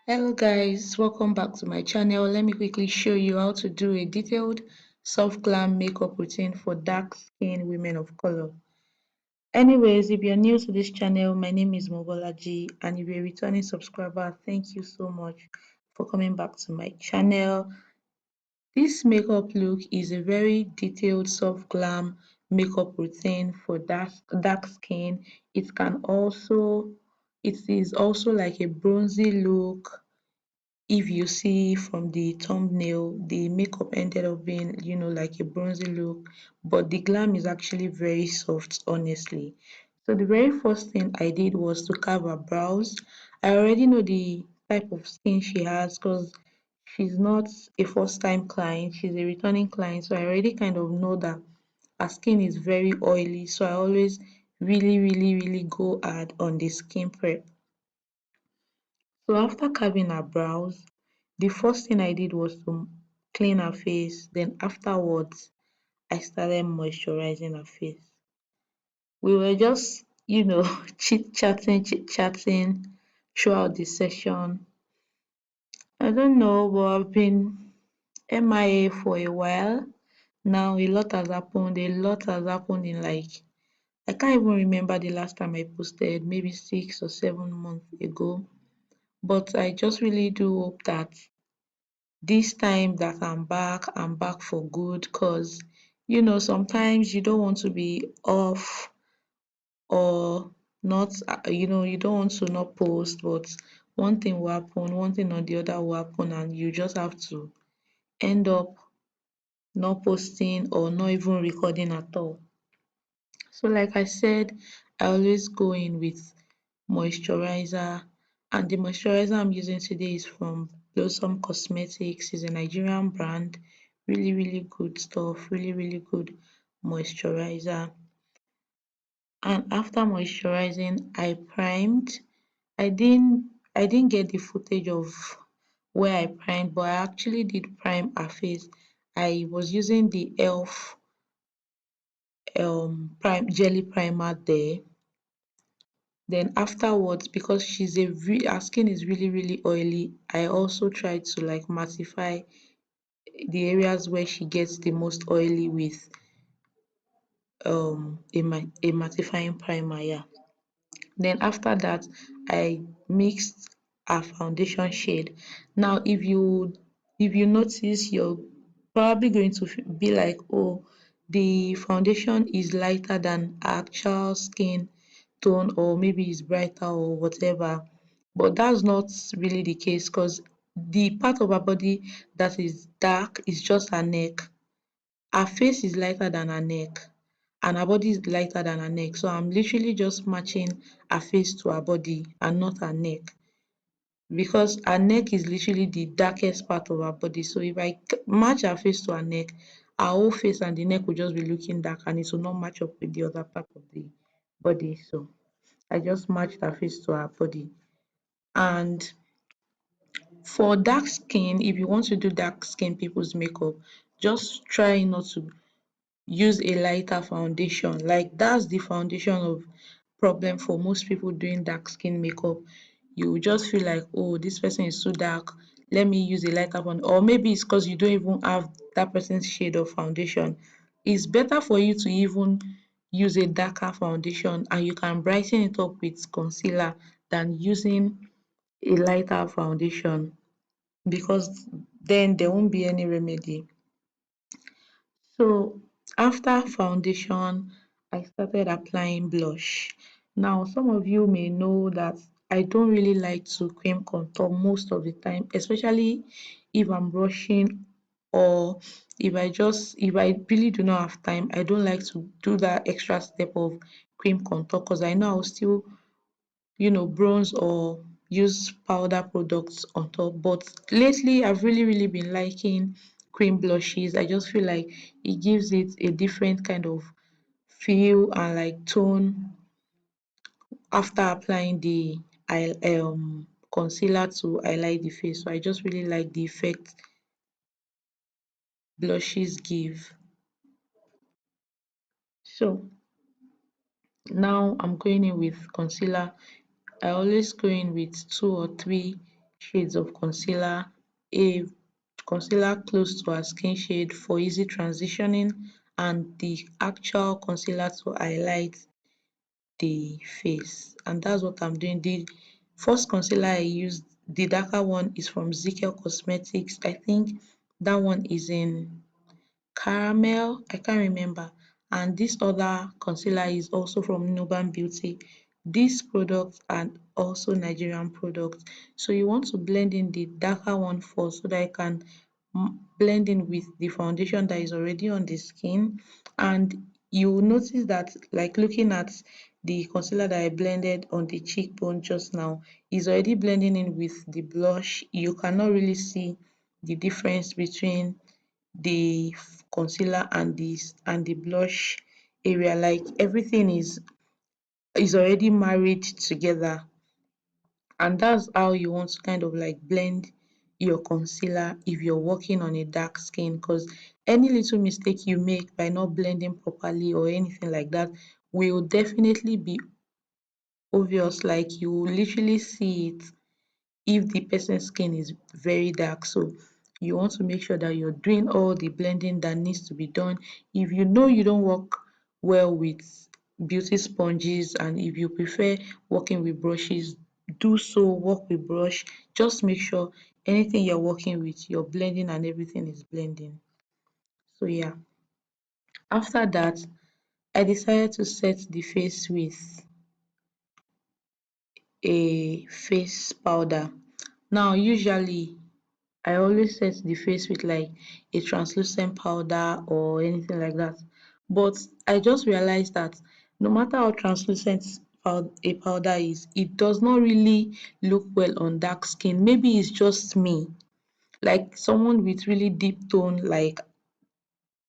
Hello guys, welcome back to my channel. Let me quickly show you how to do a detailed soft glam makeup routine for dark skinned women of color. Anyways, if you're new to this channel, my name is Mobolaji, and if you're a returning subscriber, thank you so much for coming back to my channel. This makeup look is a very detailed soft glam makeup routine for dark skin. It is also like a bronzy look. If you see from the thumbnail, the makeup ended up being, like a bronzy look, but the glam is actually very soft, honestly. So the very first thing I did was to carve her brows. I already know the type of skin she has because she's not a first time client, she's a returning client. So I already kind of know that her skin is very oily. So I always really go hard on the skin prep. So after carving her brows, the first thing I did was to clean her face. Then afterwards, I started moisturizing her face. We were just, chit chatting throughout the session. I don't know, but I've been MIA for a while. Now a lot has happened. A lot has happened in I can't even remember the last time I posted, maybe 6 or 7 months ago. But I just really do hope that this time that I'm back for good because sometimes you don't want to be off or not, you don't want to not post, but one thing will happen, one thing or the other will happen, and you just have to end up not posting or not even recording at all. So like I said, I always go in with moisturizer, and the moisturizer I'm using today is from Blossom Cosmetics. It's a Nigerian brand. Really good stuff, really good moisturizer. And after moisturizing, I primed. I didn't get the footage of where I primed, but I actually did prime her face. I was using the elf prime jelly primer there. Then afterwards, because her skin is really oily, I also try to like mattify the areas where she gets the most oily with a mattifying primer. Yeah. Then after that, I mixed a foundation shade. Now if you notice, you're probably going to be like, oh, the foundation is lighter than actual skin tone, or maybe it's brighter or whatever, but that's not really the case because the part of her body that is dark is just her neck. Her face is lighter than her neck, and her body is lighter than her neck. So I'm literally just matching her face to her body and not her neck, because her neck is literally the darkest part of her body. So if I match her face to her neck, her whole face and the neck will just be looking dark, and it will not match up with the other part of the body. So I just matched her face to her body. And for dark skin, if you want to do dark skin people's makeup, just try not to use a lighter foundation. Like, that's the foundation of problem for most people doing dark skin makeup. You will just feel like, oh, this person is so dark, let me use a lighter one. Or maybe it's because you don't even have that person's shade of foundation. It's better for you to even use a darker foundation and you can brighten it up with concealer than using a lighter foundation, because then there won't be any remedy. So after foundation, I started applying blush. Now, some of you may know that I don't really like to cream contour most of the time, especially if I'm rushing, or if I really do not have time. I don't like to do that extra step of cream contour because I know I'll still bronze or use powder products on top. But lately I've really been liking cream blushes. I just feel like it gives it a different kind of feel and like tone after applying the concealer to highlight the face. So I just really like the effect blushes give. So now I'm going in with concealer. I always go in with 2 or 3 shades of concealer, a concealer close to her skin shade for easy transitioning, and the actual concealer to highlight the face. And that's what I'm doing. The first concealer I used, the darker one, is from Zikel Cosmetics. I think that one is in caramel, I can't remember. And this other concealer is also from Nuban Beauty. These products are also Nigerian products. So you want to blend in the darker one first so that I can blend in with the foundation that is already on the skin. And you will notice that, like looking at the concealer that I blended on the cheekbone just now, is already blending in with the blush. You cannot really see the difference between the concealer and the blush area. Like everything is already married together, and that's how you want to kind of like blend your concealer if you're working on a dark skin, because any little mistake you make by not blending properly or anything like that will definitely be obvious. Like you will literally see it if the person's skin is very dark. So you want to make sure that you're doing all the blending that needs to be done. If you know you don't work well with beauty sponges, and if you prefer working with brushes, do so, work with brush. Just make sure anything you're working with, your blending and everything is blending. So yeah, after that, I decided to set the face with a face powder. Now usually I always set the face with like a translucent powder or anything like that. But I just realized that no matter how translucent a powder is, it does not really look well on dark skin. Maybe it's just me. Like someone with really deep tone like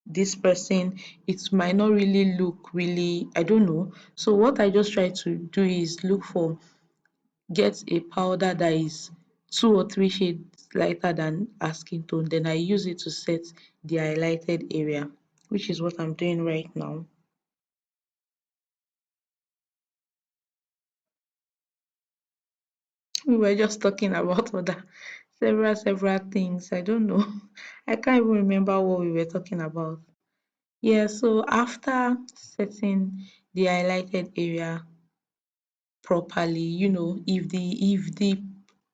this person, it might not really look really, I don't know. So what I just try to do is look for, get a powder that is 2 or 3 shades lighter than her skin tone, then I use it to set the highlighted area, which is what I'm doing right now. We were just talking about other several things. I don't know. I can't even remember what we were talking about. Yeah, so after setting the highlighted area properly, if the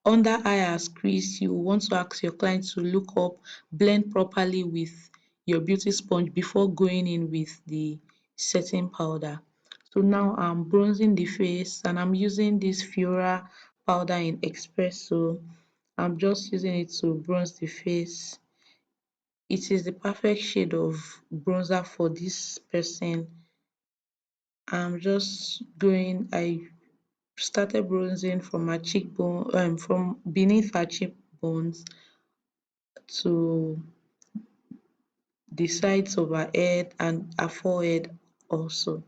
under eye has crease, you want to ask your client to look up, blend properly with your beauty sponge before going in with the setting powder. So now I'm bronzing the face, and I'm using this Fiora powder in Espresso. I'm just using it to bronze the face. It is the perfect shade of bronzer for this person. I'm just going, I started bronzing from her cheekbone, from beneath her cheekbones to the sides of her head and her forehead also.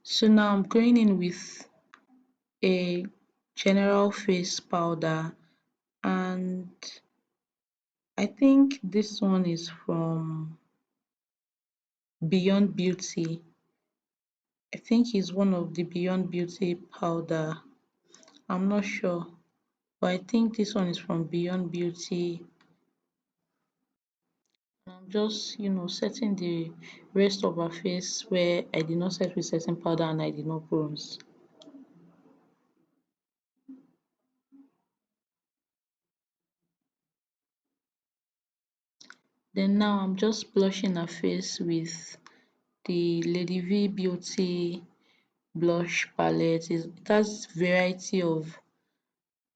So now I'm going in with a general face powder, and I think this one is from Beyond Beauty. I think it's one of the Beyond Beauty powder. I'm not sure, but I think this one is from Beyond Beauty. I'm just, setting the rest of her face where I did not set with setting powder and I did not bronze. Then now I'm just blushing her face with the Lady V Beauty blush palette. It has variety of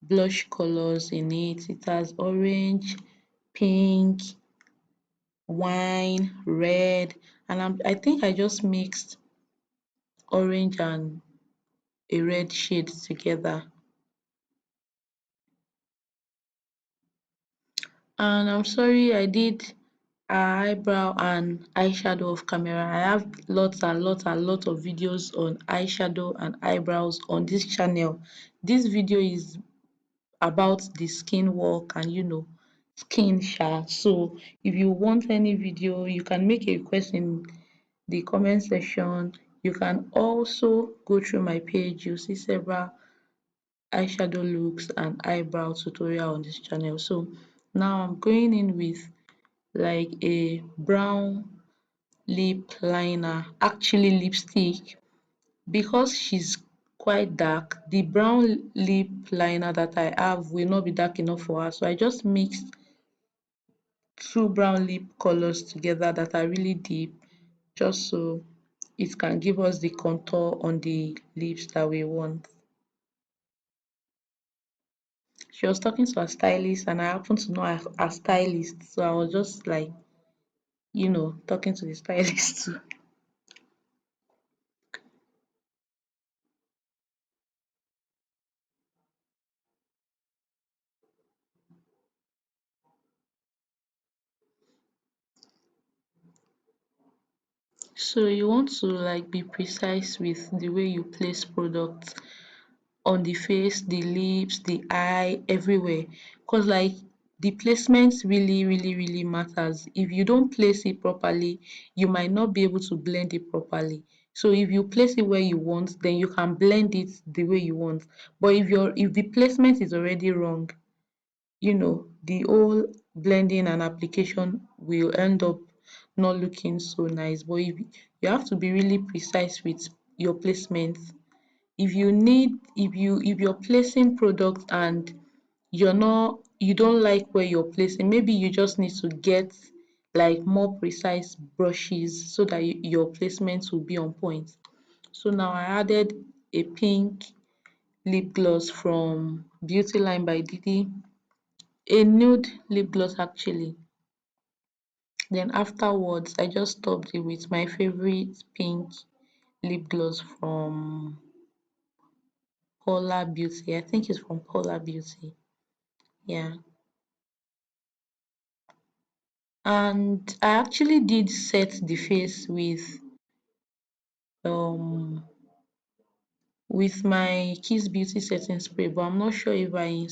blush colors in it. It has orange, pink, wine, red, and I think I just mixed orange and a red shade together. And I'm sorry, I did eyebrow and eyeshadow off camera. I have lots of videos on eyeshadow and eyebrows on this channel. This video is about the skin work and skin sha. So if you want any video, you can make a request in the comment section. You can also go through my page. You'll see several eyeshadow looks and eyebrow tutorial on this channel. So now I'm going in with like a brown lip liner, actually lipstick, because she's quite dark. The brown lip liner that I have will not be dark enough for her, so I just mixed two brown lip colors together that are really deep, just so it can give us the contour on the lips that we want. She was talking to her stylist and I happen to know her stylist, so I was just like, talking to the stylist too. So you want to like be precise with the way you place products on the face, the lips, the eye, everywhere. Because like the placement really matters. If you don't place it properly, you might not be able to blend it properly. So if you place it where you want, then you can blend it the way you want. But if the placement is already wrong, the whole blending and application will end up not looking so nice. But if you have to be really precise with your placement. If you're placing products and you don't like where you're placing, maybe you just need to get like more precise brushes so that your placement will be on point. So now I added a pink lip gloss from Beauty Line by Didi, a nude lip gloss actually. Then afterwards I just topped it with my favorite pink lip gloss from Paula Beauty. I think it's from Paula Beauty. Yeah. And I actually did set the face um with my Kiss Beauty setting spray, but I'm not sure if I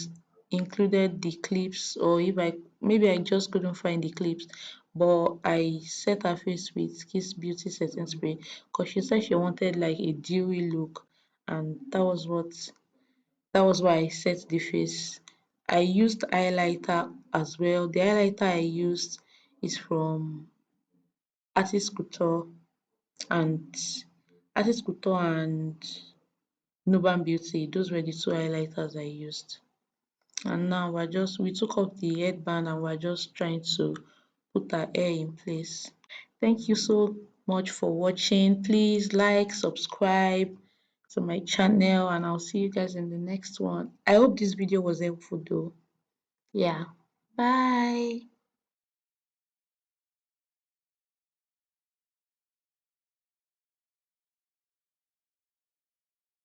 included the clips or if I maybe I just couldn't find the clips. But I set her face with Kiss Beauty setting spray because she said she wanted like a dewy look, and that was why I set the face. I used highlighter as well. The highlighter I used is from Artist Couture and Artist Couture and Nuban Beauty. Those were the two highlighters I used. And now we took off the headband and we're just trying to put our hair in place. Thank you so much for watching. Please like, subscribe to my channel, and I'll see you guys in the next one. I hope this video was helpful though. Yeah. Bye.